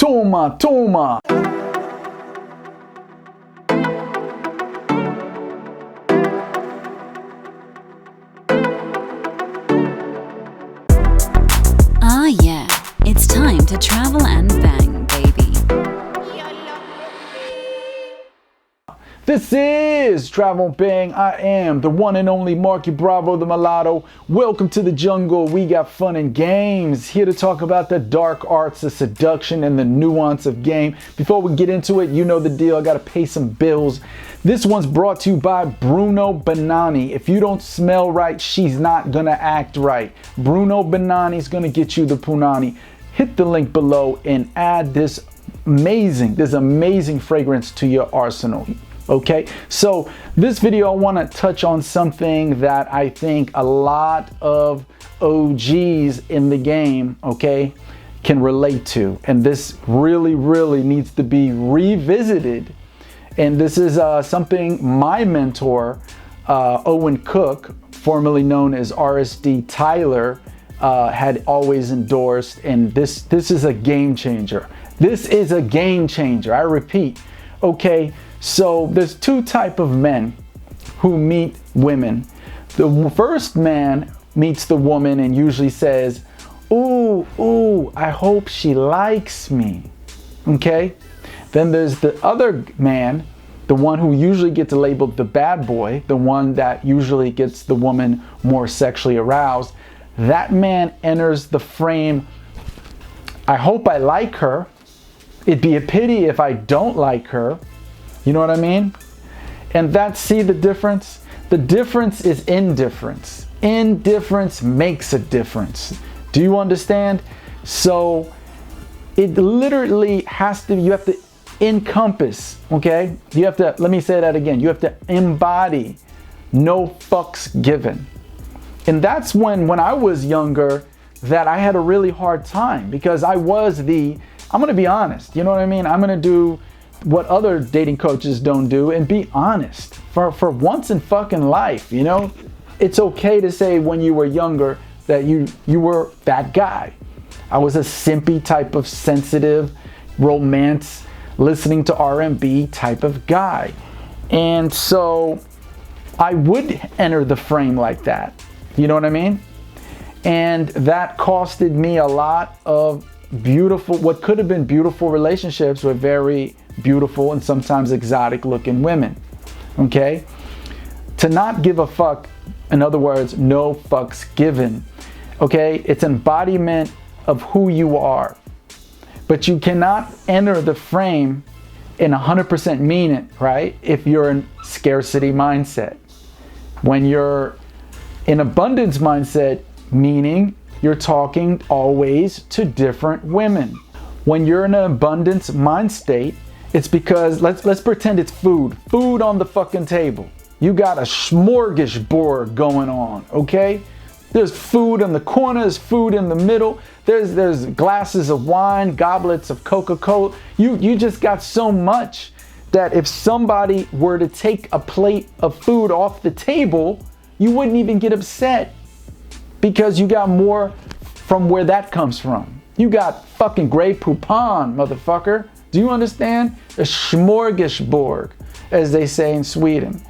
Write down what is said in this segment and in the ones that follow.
Toma, toma. Ah yeah, it's time to travel and bang, baby. This is Travel Bang. I am the one and only Marky Bravo, the mulatto. Welcome to the jungle. We got fun and games. Here to talk about the dark arts of seduction and the nuance of game. Before we get into it, you know the deal. I got to pay some bills. This one's brought to you by Bruno Banani. If you don't smell right, she's not going to act right. Bruno Banani's going to get you the punani. Hit the link below and add this amazing fragrance to your arsenal. Okay, so this video I want to touch on something that I think a lot of OGs in the game, okay, can relate to, and this really needs to be revisited. And this is something my mentor Owen Cook, formerly known as RSD Tyler, had always endorsed, and this is a game changer. This is a game changer, I repeat. Okay, so there's two types of men who meet women. The first man meets the woman and usually says, ooh, I hope she likes me. Okay? Then there's the other man, the one who usually gets labeled the bad boy, the one that usually gets the woman more sexually aroused. That man enters the frame, I hope I like her. It'd be a pity if I don't like her. You know what I mean? And see the difference? The difference is indifference. Indifference makes a difference. Do you understand? So it literally has to, you have to encompass, okay? You have to, let me say that again. You have to embody no fucks given. And that's when I was younger, that I had a really hard time, because I was I'm gonna be honest, you know what I mean? I'm gonna do what other dating coaches don't do and be honest for once in fucking life. You know, it's okay to say when you were younger that you were that guy. I was a simpy type of sensitive, romance, listening to R&B type of guy. And so I would enter the frame like that. You know what I mean? And that costed me a lot of beautiful, what could have been beautiful relationships with very beautiful and sometimes exotic looking women. Okay? To not give a fuck, in other words, no fucks given. Okay? It's embodiment of who you are. But you cannot enter the frame and 100% mean it, right? If you're in scarcity mindset. When you're in abundance mindset, meaning you're talking always to different women. When you're in an abundance mind state, it's because, let's pretend it's food on the fucking table. You got a smorgasbord going on, okay? There's food in the corners, food in the middle. There's glasses of wine, goblets of Coca-Cola. You just got so much that if somebody were to take a plate of food off the table, you wouldn't even get upset, because you got more from where that comes from. You got fucking Grey Poupon, motherfucker. Do you understand? A smorgasbord, as they say in Sweden.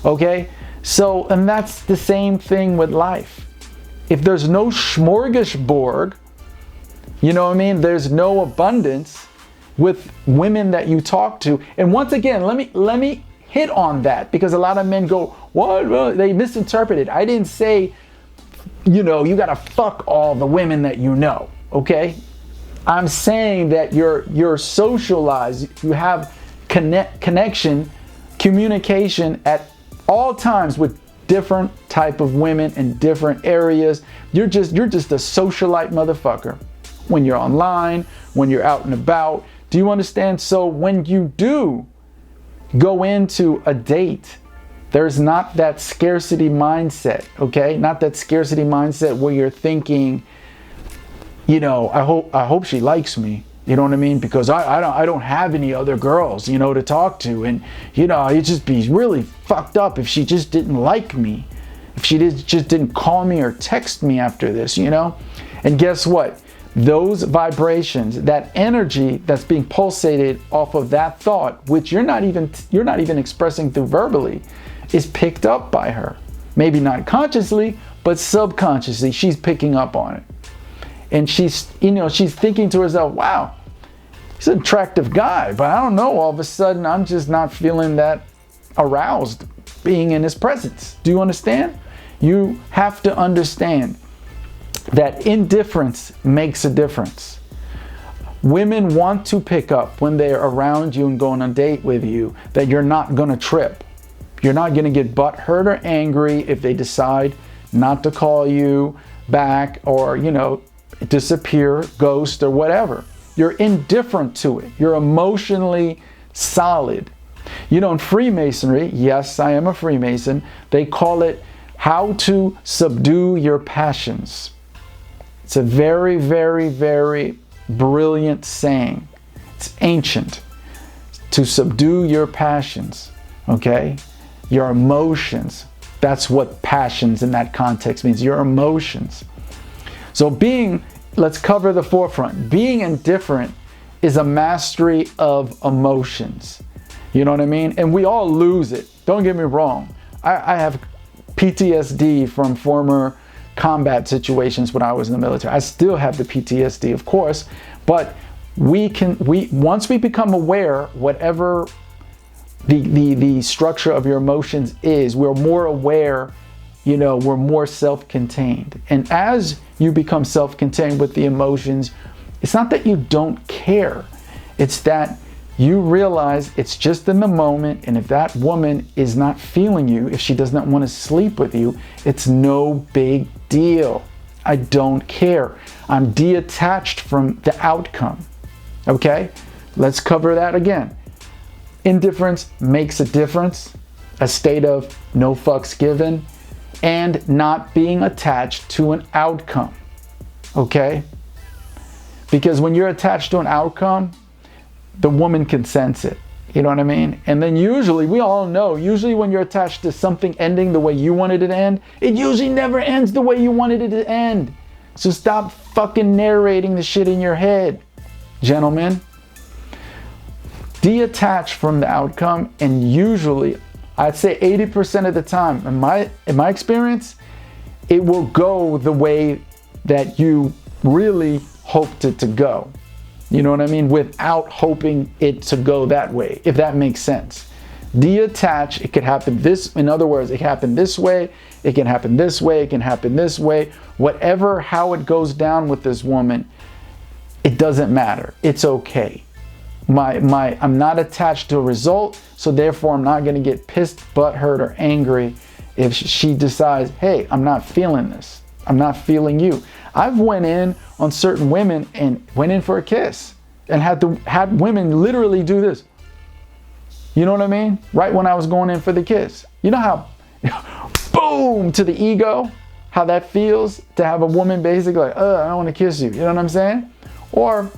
Okay? So, and that's the same thing with life. If there's no smorgasbord, you know what I mean? There's no abundance with women that you talk to. And once again, let me hit on that, because a lot of men go, what? Well, they misinterpret it. I didn't say, you know, you gotta fuck all the women that you know, okay? I'm saying that you're socialized, you have connection, communication at all times with different type of women in different areas. You're just a socialite motherfucker. When you're online, when you're out and about. Do you understand? So when you do go into a date, there's not that scarcity mindset, okay? Not that scarcity mindset where you're thinking, you know, I hope she likes me. You know what I mean? Because I don't have any other girls, you know, to talk to. And, you know, it'd just be really fucked up if she just didn't like me. If she just didn't call me or text me after this, you know? And guess what? those vibrations, that energy that's being pulsated off of that thought, which you're not even expressing through verbally, is picked up by her. Maybe not consciously, but subconsciously, she's picking up on it. And she's thinking to herself, wow, he's an attractive guy, but I don't know, all of a sudden I'm just not feeling that aroused being in his presence. Do you understand? You have to understand that indifference makes a difference. Women want to pick up when they're around you and going on a date with you that you're not going to trip. You're not going to get butthurt or angry if they decide not to call you back or, disappear, ghost, or whatever. You're indifferent to it. You're emotionally solid. In Freemasonry, yes, I am a Freemason, they call it how to subdue your passions. It's a very, very, very brilliant saying. It's ancient. To subdue your passions, okay? Your emotions. That's what passions in that context means, your emotions. So let's cover the forefront. Being indifferent is a mastery of emotions. You know what I mean? And we all lose it. Don't get me wrong. I have PTSD from former combat situations when I was in the military. I still have the PTSD, of course, but once we become aware, whatever the structure of your emotions is, we're more aware, we're more self-contained. And as you become self-contained with the emotions, it's not that you don't care. It's that you realize it's just in the moment, and if that woman is not feeling you, if she does not want to sleep with you, it's no big deal. I don't care. I'm detached from the outcome. Okay? Let's cover that again. Indifference makes a difference, a state of no fucks given, and not being attached to an outcome. Okay? Because when you're attached to an outcome, the woman can sense it. You know what I mean? And then usually, we all know, when you're attached to something ending the way you wanted it to end, it usually never ends the way you wanted it to end. So stop fucking narrating the shit in your head, gentlemen. Detach from the outcome, and usually, I'd say 80% of the time, in my experience, it will go the way that you really hoped it to go. You know what I mean? Without hoping it to go that way, if that makes sense. Detach, it could happen in other words, it can happen this way, it can happen this way, it can happen this way. How it goes down with this woman, it doesn't matter. It's okay. I'm not attached to a result, so therefore I'm not going to get pissed, butthurt, or angry if she decides, hey, I'm not feeling this. I'm not feeling you. I've went in on certain women and went in for a kiss and had women literally do this. You know what I mean? Right when I was going in for the kiss. You know how, boom, to the ego, how that feels to have a woman basically like, I don't want to kiss you. You know what I'm saying? Or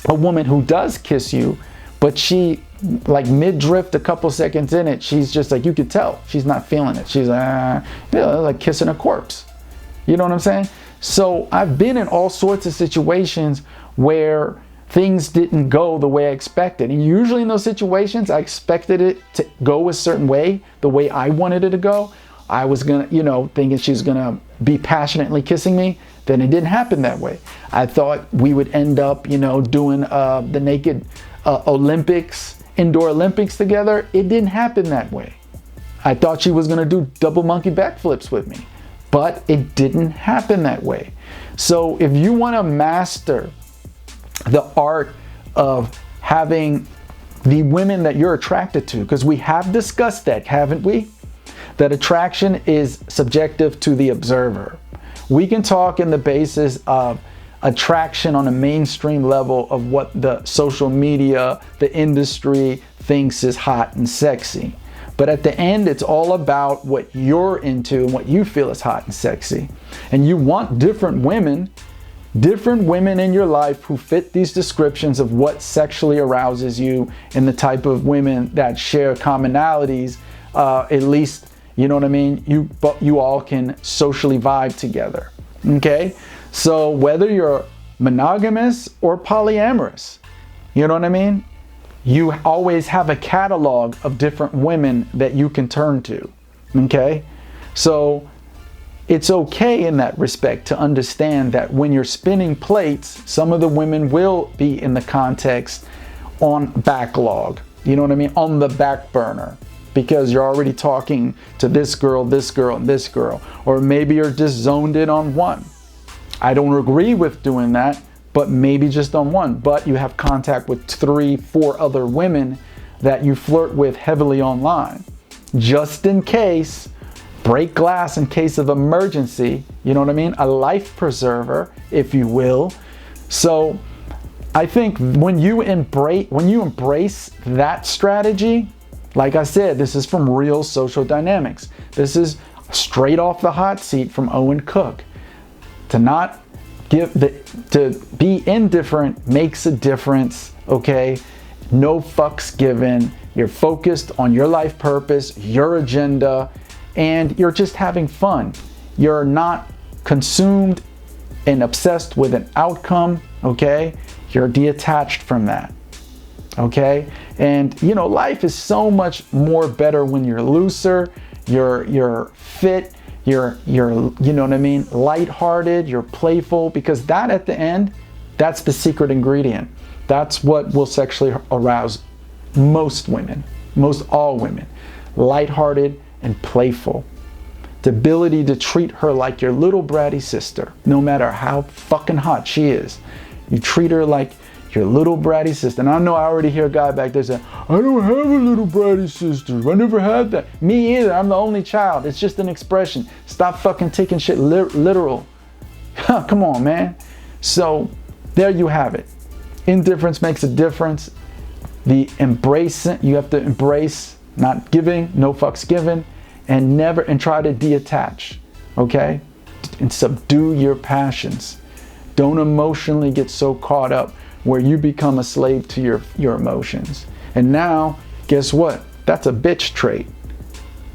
a woman who does kiss you, but she, like mid-drift, a couple seconds in it, she's just like, you could tell she's not feeling it. She's like kissing a corpse. You know what I'm saying? So I've been in all sorts of situations where things didn't go the way I expected. And usually in those situations, I expected it to go a certain way, the way I wanted it to go. I was gonna, thinking she was gonna be passionately kissing me. Then it didn't happen that way. I thought we would end up, doing the naked Olympics, indoor Olympics together. It didn't happen that way. I thought she was gonna do double monkey backflips with me. But it didn't happen that way. So if you want to master the art of having the women that you're attracted to, because we have discussed that, haven't we? That attraction is subjective to the observer. We can talk in the basis of attraction on a mainstream level of what the social media, the industry thinks is hot and sexy. But at the end, it's all about what you're into and what you feel is hot and sexy. And you want different women in your life who fit these descriptions of what sexually arouses you and the type of women that share commonalities, at least, you know what I mean? You all can socially vibe together, okay? So whether you're monogamous or polyamorous. You know what I mean? You always have a catalog of different women that you can turn to. Okay? So it's okay in that respect to understand that when you're spinning plates, some of the women will be in the context on backlog. You know what I mean? On the back burner. Because you're already talking to this girl, and this girl. Or maybe you're just zoned in on one. I don't agree with doing that, but maybe just on one. But you have contact with 3, 4 other women that you flirt with heavily online. Just in case, break glass in case of emergency, you know what I mean? A life preserver, if you will. So I think when you embrace that strategy, like I said, this is from Real Social Dynamics. This is straight off the hot seat from Owen Cook. To be indifferent makes a difference, okay? No fucks given. You're focused on your life purpose, your agenda, and you're just having fun. You're not consumed and obsessed with an outcome, okay? You're detached from that. Okay, and you know, life is so much more better when you're looser, you're fit, you're you know what I mean, lighthearted, you're playful, because that at the end, that's the secret ingredient. That's what will sexually arouse most women, most all women. Lighthearted and playful. The ability to treat her like your little bratty sister, no matter how fucking hot she is. You treat her like your little bratty sister. And I know I already hear a guy back there say, I don't have a little bratty sister. I never had that. Me either. I'm the only child. It's just an expression. Stop fucking taking shit literal. Come on, man. So there you have it. Indifference makes a difference. You have to embrace not giving, no fucks given, and try to detach. Okay? And subdue your passions. Don't emotionally get so caught up where you become a slave to your emotions. And now, guess what? That's a bitch trait.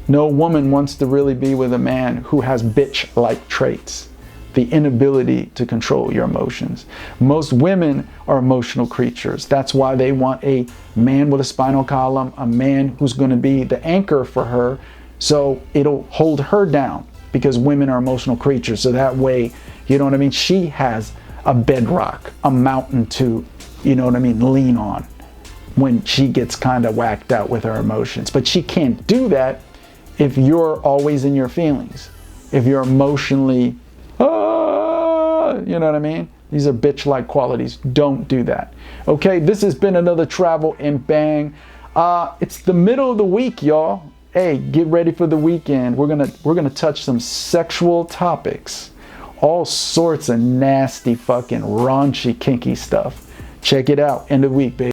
No woman wants to really be with a man who has bitch-like traits. The inability to control your emotions. Most women are emotional creatures. That's why they want a man with a spinal column, a man who's going to be the anchor for her, so it'll hold her down, because women are emotional creatures. So that way, you know what I mean? She has a bedrock, a mountain to, you know what I mean, lean on when she gets kind of whacked out with her emotions. But she can't do that if you're always in your feelings. If you're emotionally, you know what I mean? These are bitch-like qualities. Don't do that. Okay, this has been another Travel and Bang. It's the middle of the week, y'all. Hey, get ready for the weekend. We're gonna touch some sexual topics. All sorts of nasty, fucking raunchy, kinky stuff. Check it out. End of week, baby.